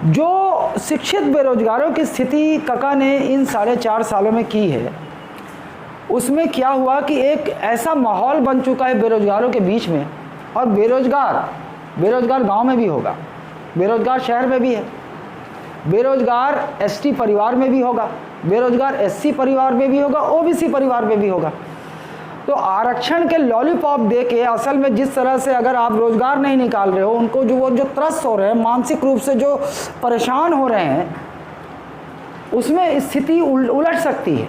जो शिक्षित बेरोजगारों की स्थिति कका ने इन 4.5 सालों में की है, उसमें क्या हुआ कि एक ऐसा माहौल बन चुका है बेरोजगारों के बीच में। और बेरोजगार गांव में भी होगा, बेरोजगार शहर में भी है, बेरोजगार एसटी परिवार में भी होगा, बेरोजगार एससी परिवार में भी होगा, ओबीसी परिवार में भी होगा। तो आरक्षण के लॉलीपॉप दे के असल में जिस तरह से अगर आप रोजगार नहीं निकाल रहे हो, उनको जो त्रस्त हो रहे हैं, मानसिक रूप से जो परेशान हो रहे हैं, उसमें स्थिति उलट सकती है।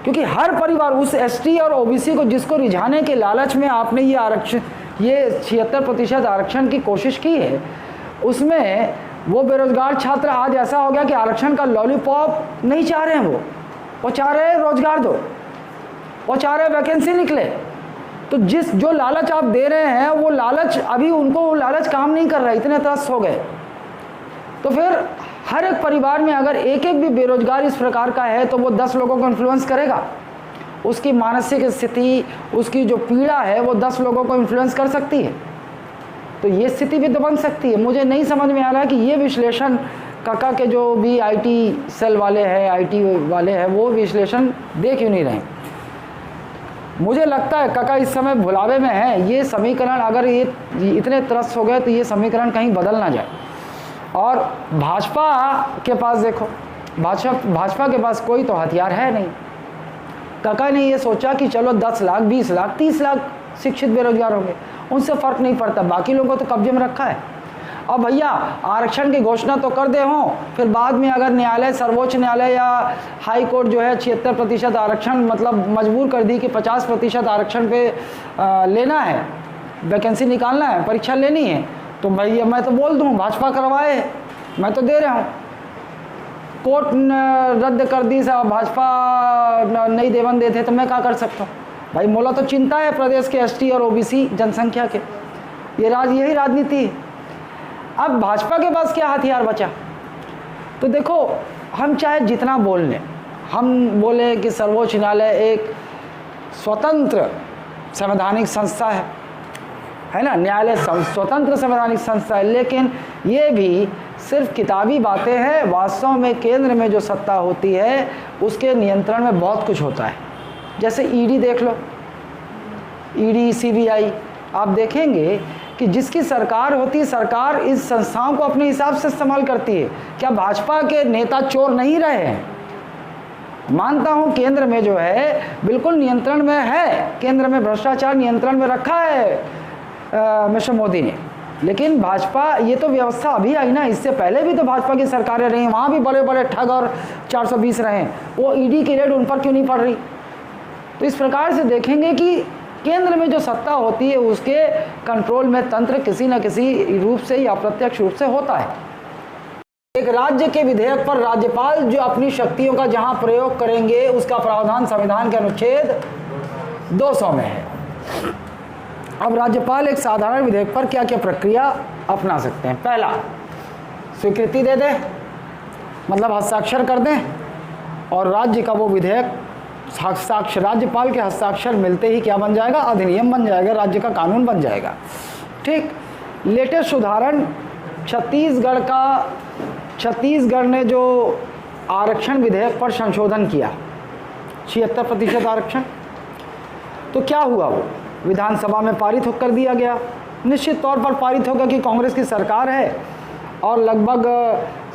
क्योंकि हर परिवार उस एसटी और ओबीसी को जिसको रिझाने के लालच में आपने ये आरक्षण, ये 76% आरक्षण की कोशिश की है, उसमें वो बेरोजगार छात्र आज ऐसा हो गया कि आरक्षण का लॉलीपॉप नहीं चाह रहे हैं, वो चाह रहे हैं रोजगार दो, वो चाह रहे वैकेंसी निकले। तो जो लालच आप दे रहे हैं, वो लालच अभी उनको वो लालच काम नहीं कर रहा है, इतने त्रस्त हो गए। तो फिर हर एक परिवार में अगर एक एक भी बेरोजगार इस प्रकार का है तो वो 10 लोगों को इन्फ्लुएंस करेगा। उसकी मानसिक स्थिति, उसकी जो पीड़ा है, वो 10 लोगों को इन्फ्लुएंस कर सकती है। तो ये स्थिति भी तो बन सकती है। मुझे नहीं समझ में आ रहा है कि ये विश्लेषण काका के जो भी आईटी सेल वाले हैं, आईटी वाले हैं, वो विश्लेषण दे क्यों नहीं रहे। मुझे लगता है काका इस समय भुलावे में है। ये समीकरण अगर ये इतने त्रस्त हो गए तो ये समीकरण कहीं बदल ना जाए। और भाजपा के पास देखो, भाजपा के पास कोई तो हथियार है नहीं। काका ने ये सोचा कि चलो 10 लाख, 20 लाख, 30 लाख शिक्षित बेरोजगार होंगे, उनसे फ़र्क नहीं पड़ता, बाकी लोगों को तो कब्जे में रखा है। अब भैया आरक्षण की घोषणा तो कर दे हों, फिर बाद में अगर न्यायालय, सर्वोच्च न्यायालय या हाई कोर्ट जो है 76% आरक्षण मतलब मजबूर कर दी कि 50% आरक्षण पे लेना है, वैकेंसी निकालना है, परीक्षा लेनी है, तो भैया मैं तो बोल दूँ भाजपा करवाए, मैं तो दे रहा हूँ। कोर्ट रद्द कर दी, साहब भाजपा नहीं देवन देते, तो मैं क्या कर सकता हूँ भाई। मोला तो चिंता है प्रदेश के एसटी और ओबीसी जनसंख्या के। यही राजनीति है। अब भाजपा के पास क्या हथियार बचा? तो देखो, हम चाहे जितना बोल लें, हम बोले कि सर्वोच्च न्यायालय एक स्वतंत्र संवैधानिक संस्था है ना, न्यायालय स्वतंत्र संवैधानिक संस्था है, लेकिन ये भी सिर्फ किताबी बातें हैं। वास्तव में केंद्र में जो सत्ता होती है उसके नियंत्रण में बहुत कुछ होता है। जैसे ईडी देख लो, ईडी, सीबीआई, आप देखेंगे कि जिसकी सरकार होती है, सरकार इस संस्थाओं को अपने हिसाब से इस्तेमाल करती है। क्या भाजपा के नेता चोर नहीं रहे हैं? मानता हूं केंद्र में जो है बिल्कुल नियंत्रण में है, केंद्र में भ्रष्टाचार नियंत्रण में रखा है मिस्टर मोदी ने, लेकिन भाजपा, ये तो व्यवस्था अभी आई ना, इससे पहले भी तो भाजपा की सरकारें रही, वहाँ भी बड़े बड़े ठग और 420 रहे, वो ईडी की रेड उन पर क्यों नहीं पड़ रही? तो इस प्रकार से देखेंगे कि केंद्र में जो सत्ता होती है उसके कंट्रोल में तंत्र किसी न किसी रूप से या अप्रत्यक्ष रूप से होता है। एक राज्य के विधेयक पर राज्यपाल जो अपनी शक्तियों का जहां प्रयोग करेंगे, उसका प्रावधान संविधान के अनुच्छेद 200 में है। अब राज्यपाल एक साधारण विधेयक पर क्या क्या प्रक्रिया अपना सकते हैं? पहला, स्वीकृति दे दें, मतलब हस्ताक्षर कर दें, और राज्य का वो विधेयक हस्ताक्षर, राज्यपाल के हस्ताक्षर मिलते ही क्या बन जाएगा? अधिनियम बन जाएगा, राज्य का कानून बन जाएगा। ठीक। लेटेस्ट उदाहरण छत्तीसगढ़ ने जो आरक्षण विधेयक पर संशोधन किया, 76% आरक्षण, तो क्या हुआ? वो विधानसभा में पारित कर दिया गया। निश्चित तौर पर पारित होगा कि कांग्रेस की सरकार है और लगभग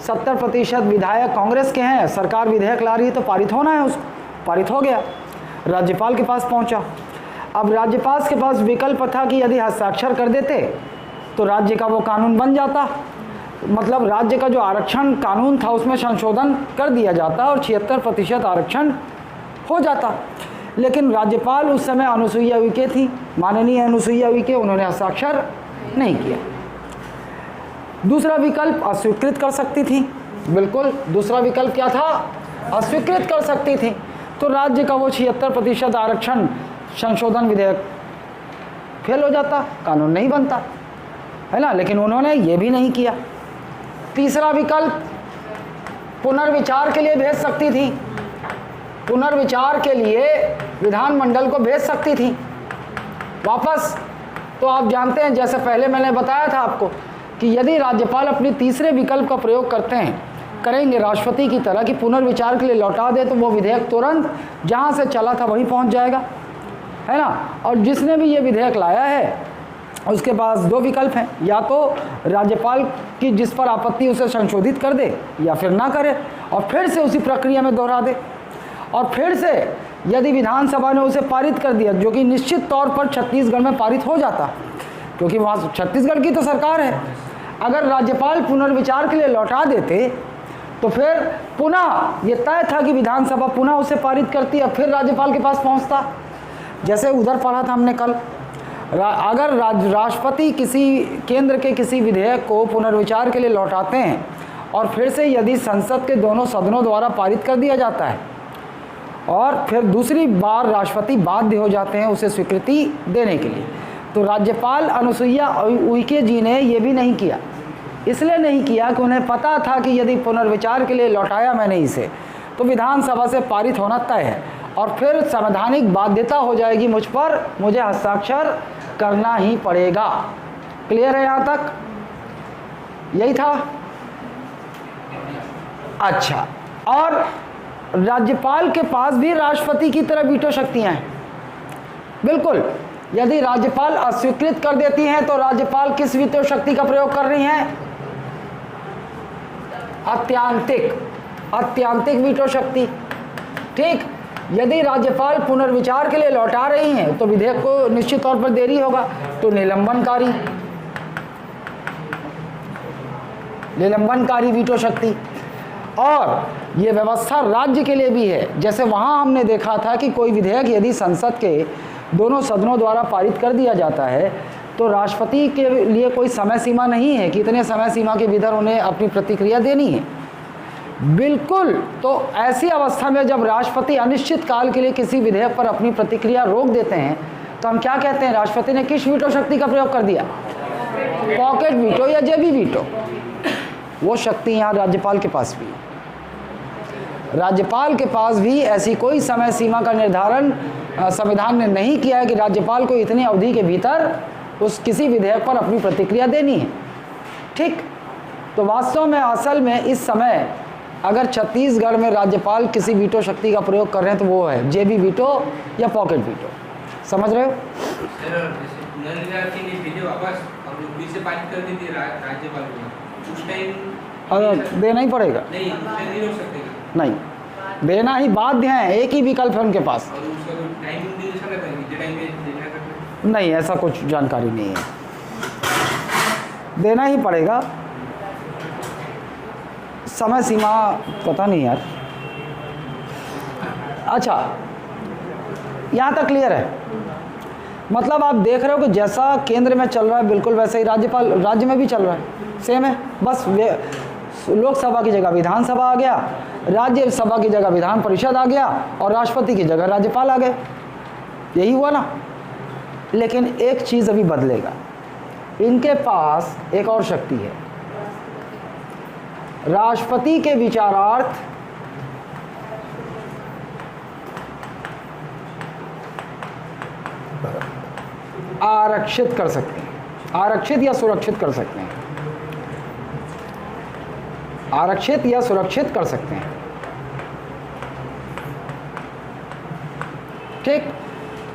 70% विधायक कांग्रेस के हैं, सरकार विधेयक ला रही है तो पारित होना है, उसको पारित हो गया, राज्यपाल के पास पहुंचा। अब राज्यपाल के पास विकल्प था कि यदि हस्ताक्षर कर देते तो राज्य का वो कानून बन जाता, मतलब राज्य का जो आरक्षण कानून था उसमें संशोधन कर दिया जाता और 76% आरक्षण हो जाता। लेकिन राज्यपाल उस समय अनुसुईया उइके थी, माननीय अनुसुईया उइके, उन्होंने हस्ताक्षर नहीं किया। दूसरा विकल्प अस्वीकृत कर सकती थी, बिल्कुल दूसरा विकल्प क्या था? अस्वीकृत कर सकती थी, तो राज्य का वो 76% आरक्षण संशोधन विधेयक फेल हो जाता, कानून नहीं बनता, है ना। लेकिन उन्होंने ये भी नहीं किया। तीसरा विकल्प पुनर्विचार के लिए भेज सकती थी, पुनर्विचार के लिए विधानमंडल को भेज सकती थी वापस। तो आप जानते हैं, जैसे पहले मैंने बताया था आपको कि यदि राज्यपाल अपने तीसरे विकल्प का प्रयोग करेंगे राष्ट्रपति की तरह कि पुनर्विचार के लिए लौटा दे, तो वो विधेयक तुरंत जहाँ से चला था वहीं पहुँच जाएगा, है ना। और जिसने भी ये विधेयक लाया है उसके पास दो विकल्प हैं, या तो राज्यपाल की जिस पर आपत्ति उसे संशोधित कर दे या फिर ना करे और फिर से उसी प्रक्रिया में दोहरा दे। और फिर से यदि विधानसभा ने उसे पारित कर दिया, जो कि निश्चित तौर पर छत्तीसगढ़ में पारित हो जाता, क्योंकि वहाँ छत्तीसगढ़ की तो सरकार है, अगर राज्यपाल पुनर्विचार के लिए लौटा देते तो फिर पुनः ये तय था कि विधानसभा पुनः उसे पारित करती और फिर राज्यपाल के पास पहुँचता। जैसे उधर पढ़ा था हमने कल, अगर राष्ट्रपति केंद्र के किसी विधेयक को पुनर्विचार के लिए लौटाते हैं और फिर से यदि संसद के दोनों सदनों द्वारा पारित कर दिया जाता है और फिर दूसरी बार राष्ट्रपति बाध्य हो जाते हैं उसे स्वीकृति देने के लिए, तो राज्यपाल अनुसुईया उइके जी ने ये भी नहीं किया। इसलिए नहीं किया कि उन्हें पता था कि यदि पुनर्विचार के लिए लौटाया मैंने इसे तो विधानसभा से पारित होना तय है और फिर संवैधानिक बाध्यता हो जाएगी मुझ पर, मुझे हस्ताक्षर करना ही पड़ेगा। क्लियर है यहाँ तक? यही था। अच्छा, और राज्यपाल के पास भी राष्ट्रपति की तरह वीटो शक्तियां हैं। बिल्कुल, यदि राज्यपाल अस्वीकृत कर देती हैं तो राज्यपाल किस वीटो शक्ति का प्रयोग कर रही हैं? अत्यांतिक वीटो शक्ति। ठीक, यदि राज्यपाल पुनर्विचार के लिए लौटा रही हैं तो विधेयक को निश्चित तौर पर देरी होगा, तो निलंबनकारी वीटो शक्ति। और ये व्यवस्था राज्य के लिए भी है। जैसे वहाँ हमने देखा था कि कोई विधेयक यदि संसद के दोनों सदनों द्वारा पारित कर दिया जाता है तो राष्ट्रपति के लिए कोई समय सीमा नहीं है कि इतने समय सीमा के भीतर उन्हें अपनी प्रतिक्रिया देनी है। बिल्कुल, तो ऐसी अवस्था में जब राष्ट्रपति अनिश्चित काल के लिए किसी विधेयक पर अपनी प्रतिक्रिया रोक देते हैं तो हम क्या कहते हैं? राष्ट्रपति ने किस वीटो शक्ति का प्रयोग कर दिया? पॉकेट वीटो या जेबी वीटो। वो शक्ति यहाँ राज्यपाल के पास भी है। राज्यपाल के पास भी ऐसी कोई समय सीमा का निर्धारण संविधान ने नहीं किया है कि राज्यपाल को इतनी अवधि के भीतर उस किसी विधेयक पर अपनी प्रतिक्रिया देनी है। ठीक, तो वास्तव में असल में इस समय अगर छत्तीसगढ़ में राज्यपाल किसी वीटो शक्ति का प्रयोग कर रहे हैं तो वो है जेबी वीटो या पॉकेट वीटो। समझ रहे हो? देना ही पड़ेगा। नहीं, देना ही बाध्य है, एक ही विकल्प है उनके पास। नहीं, ऐसा कुछ जानकारी नहीं है, देना ही पड़ेगा। समय सीमा पता नहीं यार। अच्छा, यहाँ तक क्लियर है? मतलब आप देख रहे हो कि जैसा केंद्र में चल रहा है बिल्कुल वैसे ही राज्य में भी चल रहा है, सेम है। बस लोकसभा की जगह विधानसभा आ गया, राज्यसभा की जगह विधान परिषद आ गया और राष्ट्रपति की जगह राज्यपाल आ गए। यही हुआ ना। लेकिन एक चीज़ अभी बदलेगा, इनके पास एक और शक्ति है। राष्ट्रपति के विचारार्थ आरक्षित कर सकते हैं, आरक्षित या सुरक्षित कर सकते हैं, आरक्षित या सुरक्षित कर सकते हैं। ठीक,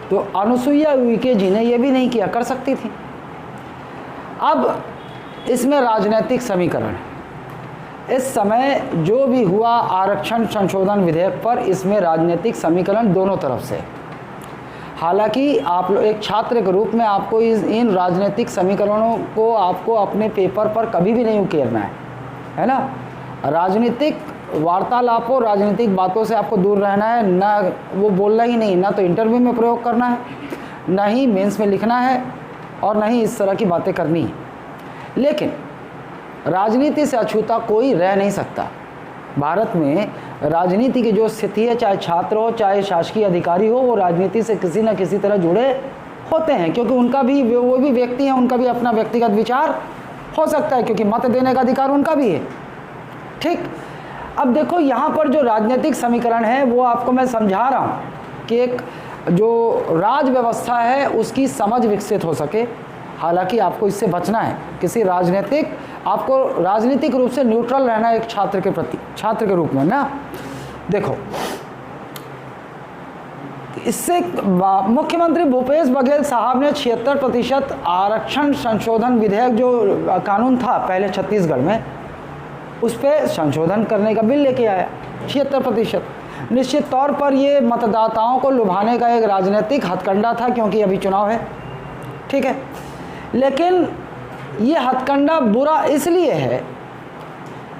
तो अनुसुईया उइके जी ने यह भी नहीं किया, कर सकती थी। अब इसमें राजनीतिक समीकरण है। इस समय जो भी हुआ आरक्षण संशोधन विधेयक पर, इसमें राजनीतिक समीकरण दोनों तरफ से। हालांकि आप एक छात्र के रूप में आपको इन राजनीतिक समीकरणों को आपको अपने पेपर पर कभी भी नहीं उकेरना है ना। राजनीतिक वार्तालापों, राजनीतिक बातों से आपको दूर रहना है, ना वो बोलना ही नहीं, ना तो इंटरव्यू में प्रयोग करना है, ना ही मेंस में लिखना है और ना ही इस तरह की बातें करनी है। लेकिन राजनीति से अछूता कोई रह नहीं सकता। भारत में राजनीति की जो स्थिति है, चाहे छात्र हो चाहे शासकीय अधिकारी हो, वो राजनीति से किसी न किसी तरह जुड़े होते हैं, क्योंकि उनका भी, वो भी व्यक्ति हैं, उनका भी अपना व्यक्तिगत विचार हो सकता है, क्योंकि मत देने का अधिकार उनका भी है। ठीक, अब देखो यहाँ पर जो राजनीतिक समीकरण है वो आपको मैं समझा रहा हूँ कि एक जो राज व्यवस्था है उसकी समझ विकसित हो सके हालांकि आपको इससे बचना है, आपको राजनीतिक रूप से न्यूट्रल रहना है एक छात्र के प्रति, छात्र के रूप में ना। देखो, इससे मुख्यमंत्री भूपेश बघेल साहब ने 76% आरक्षण संशोधन विधेयक जो कानून था पहले छत्तीसगढ़ में, उस पर संशोधन करने का बिल लेके आया। 76%। निश्चित तौर पर ये मतदाताओं को लुभाने का एक राजनीतिक हथकंडा था, क्योंकि अभी चुनाव है, ठीक है। लेकिन ये हथकंडा बुरा इसलिए है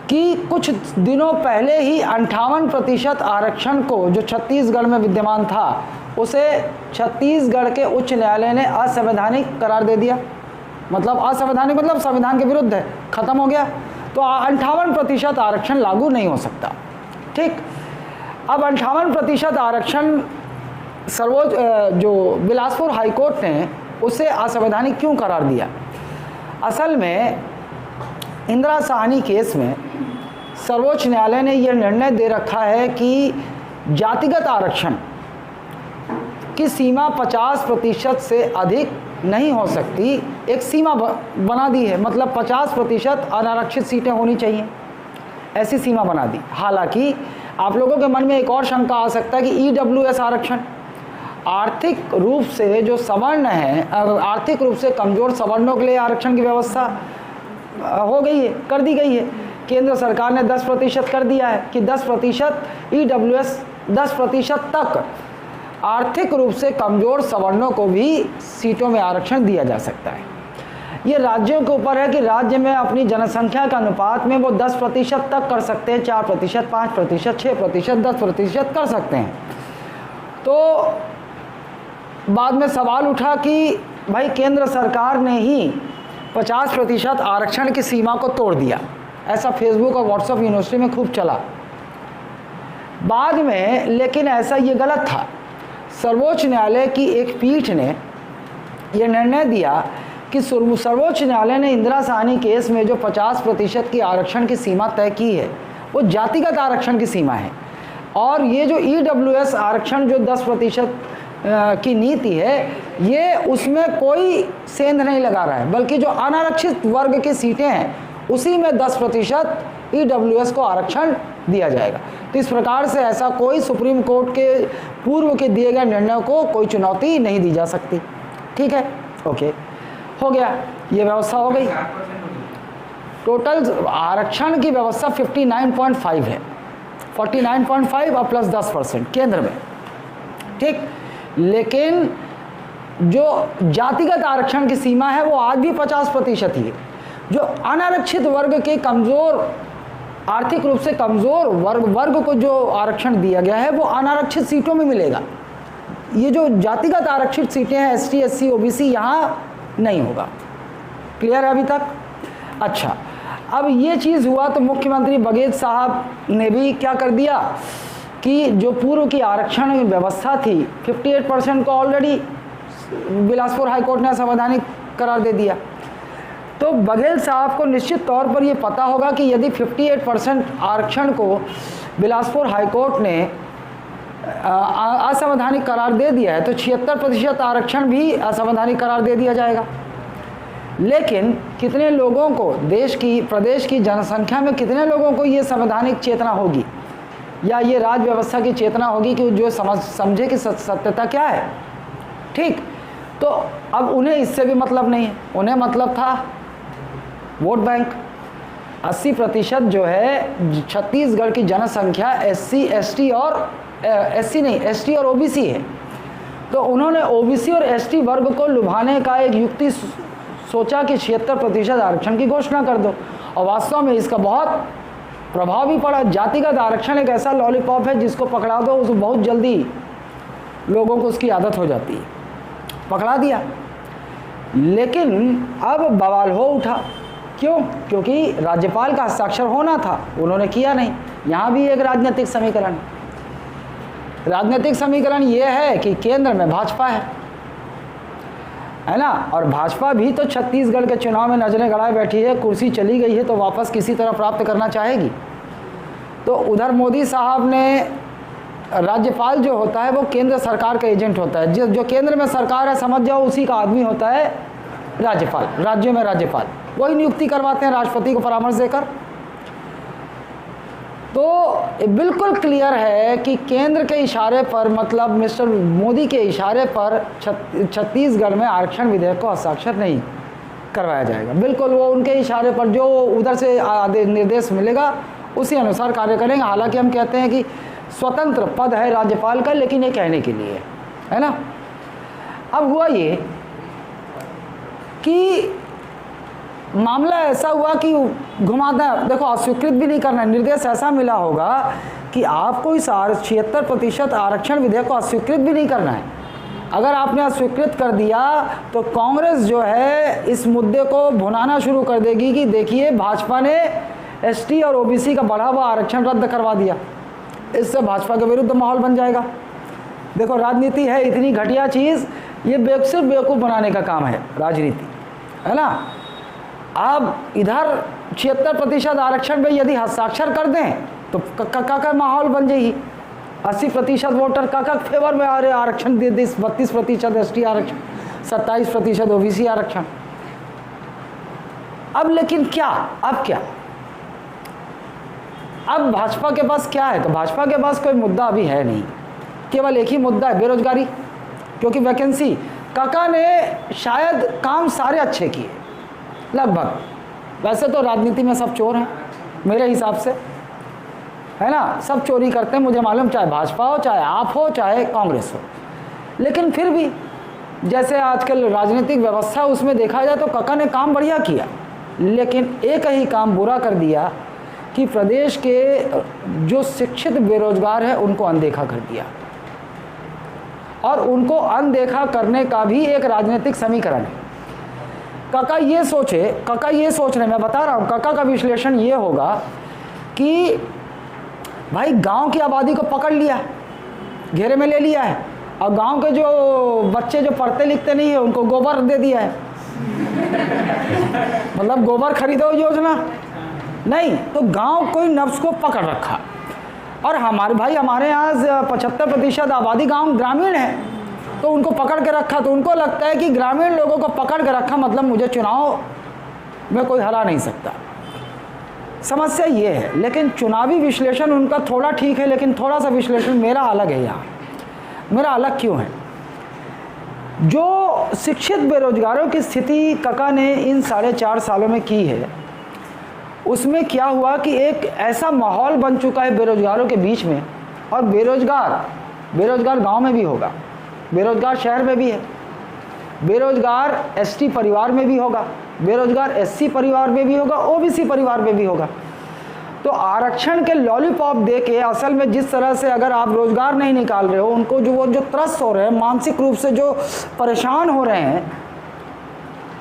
कि कुछ दिनों पहले ही 58% आरक्षण को जो छत्तीसगढ़ में विद्यमान था, उसे छत्तीसगढ़ के उच्च न्यायालय ने असंवैधानिक करार दे दिया। मतलब असंवैधानिक मतलब संविधान के विरुद्ध है, ख़त्म हो गया। तो 58% आरक्षण लागू नहीं हो सकता, ठीक। अब 58% आरक्षण जो बिलासपुर हाईकोर्ट ने उसे असंवैधानिक क्यों करार दिया? असल में इंदिरा साहनी केस में सर्वोच्च न्यायालय ने यह निर्णय दे रखा है कि जातिगत आरक्षण की सीमा 50% से अधिक नहीं हो सकती। एक सीमा बना दी है, मतलब 50% अनारक्षित सीटें होनी चाहिए, ऐसी सीमा बना दी। हालांकि आप लोगों के मन में एक और शंका आ सकता है कि EWS आरक्षण, आर्थिक रूप से जो सवर्ण हैं, आर्थिक रूप से कमज़ोर सवर्णों के लिए आरक्षण की व्यवस्था हो गई है, कर दी गई है। केंद्र सरकार ने 10% कर दिया है कि 10% EWS, 10% तक आर्थिक रूप से कमज़ोर सवर्णों को भी सीटों में आरक्षण दिया जा सकता है। ये राज्यों के ऊपर है कि राज्य में अपनी जनसंख्या के अनुपात में वो 10% तक कर सकते हैं, 4%, 5%, 6%, 10% कर सकते हैं। तो बाद में सवाल उठा कि भाई केंद्र सरकार ने ही 50% आरक्षण की सीमा को तोड़ दिया, ऐसा फेसबुक और व्हाट्सएप यूनिवर्सिटी में खूब चला बाद में, लेकिन ऐसा ये गलत था। सर्वोच्च न्यायालय की एक पीठ ने यह निर्णय दिया कि सर्वोच्च न्यायालय ने इंदिरा साहनी केस में जो 50% की आरक्षण की सीमा तय की है वो जातिगत आरक्षण की सीमा है, और ये जो EWS आरक्षण जो 10% की नीति है, ये उसमें कोई सेंध नहीं लगा रहा है, बल्कि जो अनारक्षित वर्ग की सीटें हैं उसी में 10% EWS को आरक्षण दिया जाएगा। तो इस प्रकार से ऐसा कोई सुप्रीम कोर्ट के पूर्व के दिए गए निर्णय को कोई चुनौती नहीं दी जा सकती, ठीक है। ओके, हो गया, ये व्यवस्था हो गई। टोटल आरक्षण की व्यवस्था 59.5 है, 49.5 और प्लस 10% केंद्र में, ठीक। लेकिन जो जातिगत आरक्षण की सीमा है वो आज भी 50% ही है। जो अनारक्षित वर्ग के कमज़ोर, आर्थिक रूप से कमज़ोर वर्ग को जो आरक्षण दिया गया है वो अनारक्षित सीटों में मिलेगा। ये जो जातिगत आरक्षित सीटें हैं ST, SC, OBC, यहाँ नहीं होगा। क्लियर है अभी तक? अच्छा, अब ये चीज़ हुआ तो मुख्यमंत्री बघेल साहब ने भी क्या कर दिया कि जो पूर्व की आरक्षण व्यवस्था थी 58% को ऑलरेडी बिलासपुर हाईकोर्ट ने असंवैधानिक करार दे दिया। तो बघेल साहब को निश्चित तौर पर ये पता होगा कि यदि 58% आरक्षण को बिलासपुर हाईकोर्ट ने असंवैधानिक करार दे दिया है तो 76% आरक्षण भी असंवैधानिक करार दे दिया जाएगा। लेकिन कितने लोगों को, प्रदेश की जनसंख्या में कितने लोगों को ये संवैधानिक चेतना होगी या ये राज व्यवस्था की चेतना होगी कि जो समझे कि सत्यता क्या है, ठीक। तो अब उन्हें इससे भी मतलब नहीं है, उन्हें मतलब था वोट बैंक। 80% जो है छत्तीसगढ़ की जनसंख्या SC और OBC है। तो उन्होंने OBC और ST वर्ग को लुभाने का एक युक्ति सोचा कि 76% आरक्षण की घोषणा कर दो, और वास्तव में इसका बहुत प्रभाव भी पड़ा। जातिगत आरक्षण एक ऐसा लॉलीपॉप है जिसको पकड़ा दो उसको बहुत जल्दी लोगों को उसकी आदत हो जाती है, पकड़ा दिया। लेकिन अब बवाल हो उठा, क्यों? क्योंकि राज्यपाल का हस्ताक्षर होना था, उन्होंने किया नहीं। यहाँ भी एक राजनीतिक समीकरण ये है कि केंद्र में भाजपा है ना, और भाजपा भी तो छत्तीसगढ़ के चुनाव में नजरें गड़ाए बैठी है, कुर्सी चली गई है तो वापस किसी तरह प्राप्त करना चाहेगी। तो उधर मोदी साहब ने, राज्यपाल जो होता है वो केंद्र सरकार का एजेंट होता है, जो केंद्र में सरकार है समझ जाओ उसी का आदमी होता है राज्यपाल, राज्यों में राज्यपाल वही नियुक्ति करवाते हैं राष्ट्रपति को परामर्श देकर। तो बिल्कुल क्लियर है कि केंद्र के इशारे पर, मतलब मिस्टर मोदी के इशारे पर छत्तीसगढ़ में आरक्षण विधेयक को हस्ताक्षर नहीं करवाया जाएगा। बिल्कुल वो उनके इशारे पर जो उधर से निर्देश मिलेगा उसी अनुसार कार्य करेंगे। हालांकि हम कहते हैं कि स्वतंत्र पद है राज्यपाल का, लेकिन ये कहने के लिए है ना। अब हुआ ये कि मामला ऐसा हुआ कि घुमाता, देखो अस्वीकृत भी नहीं करना है, निर्देश ऐसा मिला होगा कि आपको इस 76% आरक्षण विधेयक को अस्वीकृत भी नहीं करना है। अगर आपने अस्वीकृत कर दिया तो कांग्रेस जो है इस मुद्दे को भुनाना शुरू कर देगी कि देखिए भाजपा ने एसटी और ओबीसी का बढ़ा हुआ आरक्षण रद्द करवा दिया। इससे भाजपा के विरुद्ध माहौल बन जाएगा। देखो राजनीति है इतनी घटिया चीज़, ये सिर्फ बेवकूफ़ बनाने का काम है राजनीति, है ना। आप इधर 76% आरक्षण पे यदि हस्ताक्षर कर दें तो का माहौल बन जाएगी। 80% वोटर का फेवर में आ रहे आरक्षण दे 32% एसटी आरक्षण, 27% ओबीसी आरक्षण। अब लेकिन क्या, अब क्या, अब भाजपा के पास क्या है? तो भाजपा के पास कोई मुद्दा अभी है नहीं, केवल एक ही मुद्दा है, बेरोजगारी। क्योंकि वैकेंसी, काका ने शायद काम सारे अच्छे किए लगभग। वैसे तो राजनीति में सब चोर हैं मेरे हिसाब से, है ना, सब चोरी करते हैं मुझे मालूम, चाहे भाजपा हो, चाहे आप हो, चाहे कांग्रेस हो। लेकिन फिर भी जैसे आजकल राजनीतिक व्यवस्था उसमें देखा जाए तो काका ने काम बढ़िया किया, लेकिन एक ही काम बुरा कर दिया कि प्रदेश के जो शिक्षित बेरोजगार है उनको अनदेखा कर दिया। और उनको अनदेखा करने का भी एक राजनीतिक समीकरण है। काका ये सोच रहे, मैं बता रहा हूँ, काका का विश्लेषण ये होगा कि भाई गांव की आबादी को पकड़ लिया, घेरे में ले लिया है, और गांव के जो बच्चे जो पढ़ते लिखते नहीं है उनको गोबर दे दिया है। मतलब गोबर खरीदो योजना नहीं, तो गांव कोई नफ्स को पकड़ रखा। और हमारे यहाँ 75% आबादी गांव ग्रामीण है, तो उनको पकड़ के रखा। तो उनको लगता है कि ग्रामीण लोगों को पकड़ के रखा मतलब मुझे चुनाव में कोई हरा नहीं सकता। समस्या ये है। लेकिन चुनावी विश्लेषण उनका थोड़ा ठीक है, लेकिन थोड़ा सा विश्लेषण मेरा अलग है। यहाँ मेरा अलग क्यों है? जो शिक्षित बेरोजगारों की स्थिति काका ने इन 4.5 सालों में की है, उसमें क्या हुआ कि एक ऐसा माहौल बन चुका है बेरोजगारों के बीच में। और बेरोजगार गांव में भी होगा, बेरोजगार शहर में भी है, बेरोजगार एसटी परिवार में भी होगा, बेरोजगार एससी परिवार में भी होगा, ओबीसी परिवार में भी होगा। तो आरक्षण के लॉलीपॉप दे के असल में जिस तरह से अगर आप रोजगार नहीं निकाल रहे हो, उनको जो त्रस्त हो रहे हैं, मानसिक रूप से जो परेशान हो रहे हैं,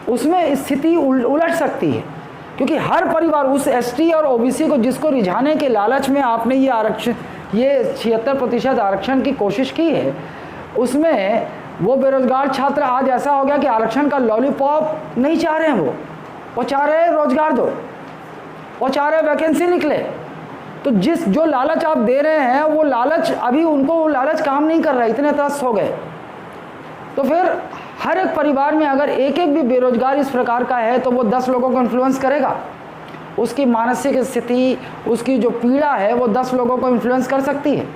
उसमें स्थिति उलट सकती है। क्योंकि हर परिवार उस एसटी और ओबीसी को जिसको रिझाने के लालच में आपने ये 76% आरक्षण की कोशिश की है, उसमें वो बेरोजगार छात्र आज ऐसा हो गया कि आरक्षण का लॉलीपॉप नहीं चाह रहे हैं, वो चाह रहे हैं रोजगार दो, वो चाह रहे हैं वैकेंसी निकले। तो जो लालच आप दे रहे हैं वो लालच, अभी उनको वो लालच काम नहीं कर रहा है, इतने त्रस्त हो गए। तो फिर हर एक परिवार में अगर एक भी बेरोजगार इस प्रकार का है तो वो 10 लोगों को इन्फ्लुएंस करेगा। उसकी मानसिक स्थिति, उसकी जो पीड़ा है वो 10 लोगों को इन्फ्लुएंस कर सकती है।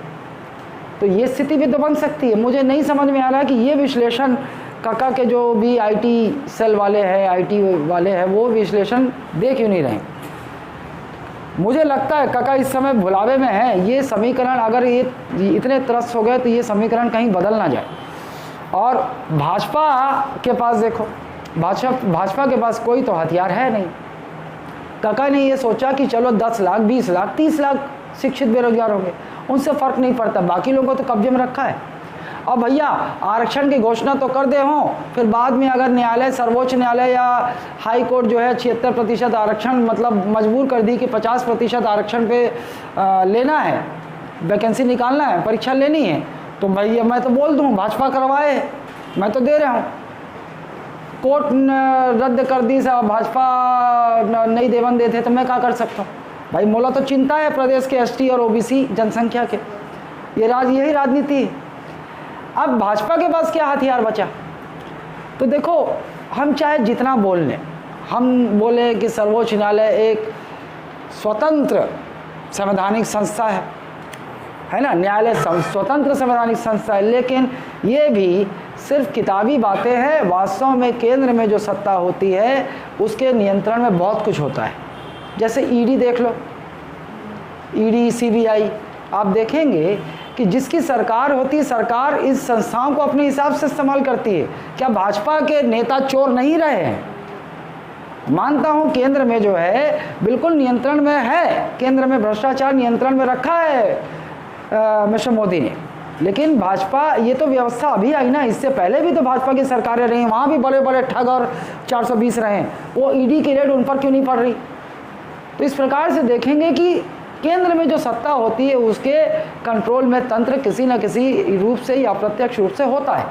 तो ये स्थिति भी तो बन सकती है। मुझे नहीं समझ में आ रहा है कि ये विश्लेषण काका के जो भी आईटी सेल वाले हैं, आईटी वाले हैं, वो विश्लेषण दे क्यों नहीं रहे। मुझे लगता है काका इस समय भुलावे में है। ये समीकरण अगर ये इतने त्रस्त हो गए तो ये समीकरण कहीं बदल ना जाए। और भाजपा के पास देखो, भाजपा के पास कोई तो हथियार है नहीं। काका ने ये सोचा कि चलो 10 लाख, 20 लाख, 30 लाख शिक्षित बेरोजगार होंगे, उनसे फ़र्क नहीं पड़ता, बाकी लोगों को तो कब्जे में रखा है। अब भैया आरक्षण की घोषणा तो कर दे हों, फिर बाद में अगर न्यायालय, सर्वोच्च न्यायालय या हाई कोर्ट जो है 76% आरक्षण मतलब मजबूर कर दी कि 50% आरक्षण पे लेना है, वैकेंसी निकालना है, परीक्षा लेनी है, तो भैया मैं तो बोल दूँ भाजपा करवाए, मैं तो दे रहा हूँ। कोर्ट रद्द कर दी, साहब भाजपा नहीं देवन देते, तो मैं क्या कर सकता हूँ भाई। मोला तो चिंता है प्रदेश के एसटी और ओबीसी जनसंख्या के। यही राजनीति है। अब भाजपा के पास क्या हथियार बचा? तो देखो हम चाहे जितना बोल लें, हम बोले कि सर्वोच्च न्यायालय एक स्वतंत्र संवैधानिक संस्था है ना, न्यायालय स्वतंत्र संवैधानिक संस्था है, लेकिन ये भी सिर्फ किताबी बातें हैं। वास्तव में केंद्र में जो सत्ता होती है उसके नियंत्रण में बहुत कुछ होता है। जैसे ईडी देख लो, ईडी, सीबीआई, आप देखेंगे कि जिसकी सरकार होती है, सरकार इस संस्थाओं को अपने हिसाब से इस्तेमाल करती है। क्या भाजपा के नेता चोर नहीं रहे हैं? मानता हूं केंद्र में जो है बिल्कुल नियंत्रण में है, केंद्र में भ्रष्टाचार नियंत्रण में रखा है मिस्टर मोदी ने, लेकिन भाजपा, ये तो व्यवस्था अभी आई ना, इससे पहले भी तो भाजपा की सरकारें रही, वहाँ भी बड़े बड़े ठग और 420 रहे, वो ईडी की रेड उन पर क्यों नहीं पड़ रही? तो इस प्रकार से देखेंगे कि केंद्र में जो सत्ता होती है उसके कंट्रोल में तंत्र किसी न किसी रूप से या अप्रत्यक्ष रूप से होता है।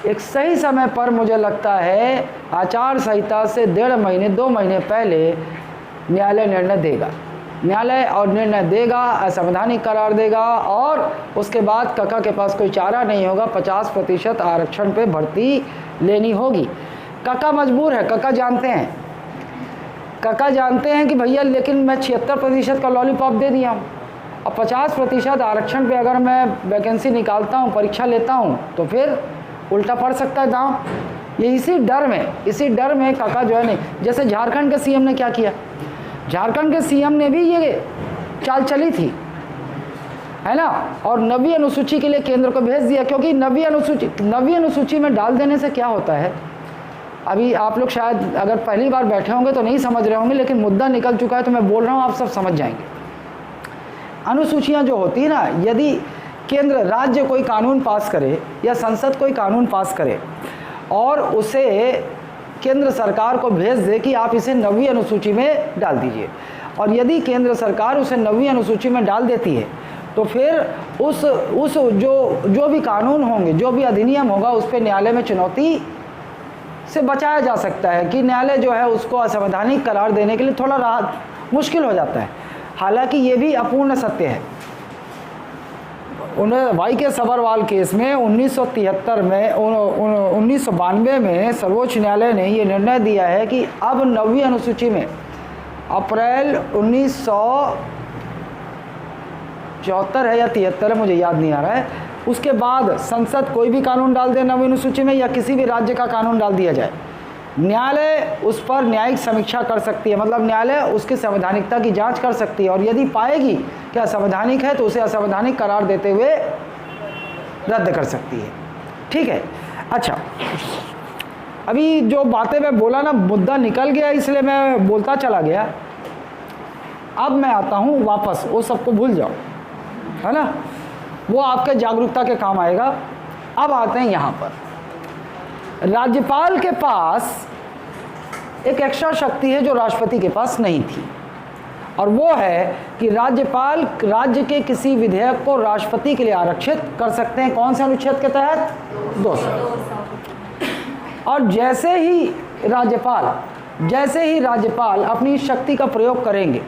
एक सही समय पर मुझे लगता है आचार संहिता से 1.5 महीने 2 महीने पहले न्यायालय निर्णय देगा, न्यायालय और निर्णय देगा, असंवैधानिक करार देगा, और उसके बाद कका के पास कोई चारा नहीं होगा, 50% आरक्षण पे भर्ती लेनी होगी। कका मजबूर है, कका जानते हैं कि भैया लेकिन मैं 76% का लॉलीपॉप दे दिया हूँ, अब 50% आरक्षण पे अगर मैं वैकेंसी निकालता हूँ, परीक्षा लेता हूँ, तो फिर उल्टा पड़ सकता है दांव। ये इसी डर में कका जो है नहीं, जैसे झारखंड के सीएम ने क्या किया, झारखंड के सीएम ने भी ये चाल चली थी, है ना, और 9वीं अनुसूची के लिए केंद्र को भेज दिया, क्योंकि 9वीं अनुसूची में डाल देने से क्या होता है, अभी आप लोग शायद अगर पहली बार बैठे होंगे तो नहीं समझ रहे होंगे, लेकिन मुद्दा निकल चुका है तो मैं बोल रहा हूँ, आप सब समझ जाएंगे। अनुसूचियाँ जो होती है ना, यदि केंद्र, राज्य कोई कानून पास करे या संसद कोई कानून पास करे और उसे केंद्र सरकार को भेज दे कि आप इसे 9वीं अनुसूची में डाल दीजिए, और यदि केंद्र सरकार उसे 9वीं अनुसूची में डाल देती है तो फिर उस जो भी कानून होंगे, जो भी अधिनियम होगा, उस पर न्यायालय में चुनौती से बचाया जा सकता है कि न्यायालय जो है उसको असंवैधानिक करार देने के लिए थोड़ा राहत मुश्किल हो जाता है। हालांकि ये भी अपूर्ण सत्य है। वाई.के. सभरवाल केस में 1992 में सर्वोच्च न्यायालय ने ये निर्णय दिया है कि अब 9वीं अनुसूची में अप्रैल 1974 है या 73 है, मुझे याद नहीं आ रहा है, उसके बाद संसद कोई भी कानून डाल दे 9वीं अनुसूची में या किसी भी राज्य का कानून डाल दिया जाए, न्यायालय उस पर न्यायिक समीक्षा कर सकती है, मतलब न्यायालय उसकी संवैधानिकता की जांच कर सकती है, और यदि पाएगी कि असंवैधानिक है तो उसे असंवैधानिक करार देते हुए रद्द कर सकती है। ठीक है, अच्छा, अभी जो बातें मैं बोला ना, मुद्दा निकल गया इसलिए मैं बोलता चला गया। अब मैं आता हूँ वापस, वो सबको भूल जाओ, है ना, वो आपके जागरूकता के काम आएगा। अब आते हैं यहाँ पर, राज्यपाल के पास एक एक्स्ट्रा शक्ति है जो राष्ट्रपति के पास नहीं थी, और वो है कि राज्यपाल राज्य के किसी विधेयक को राष्ट्रपति के लिए आरक्षित कर सकते हैं। कौन से अनुच्छेद के तहत? 200। और जैसे ही राज्यपाल अपनी शक्ति का प्रयोग करेंगे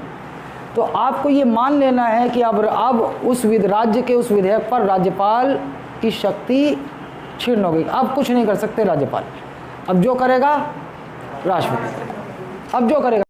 तो आपको ये मान लेना है कि अब उस राज्य के उस विधेयक पर राज्यपाल की शक्ति क्षीण हो गई। अब कुछ नहीं कर सकते राज्यपाल, अब जो करेगा राष्ट्रपति, अब जो करेगा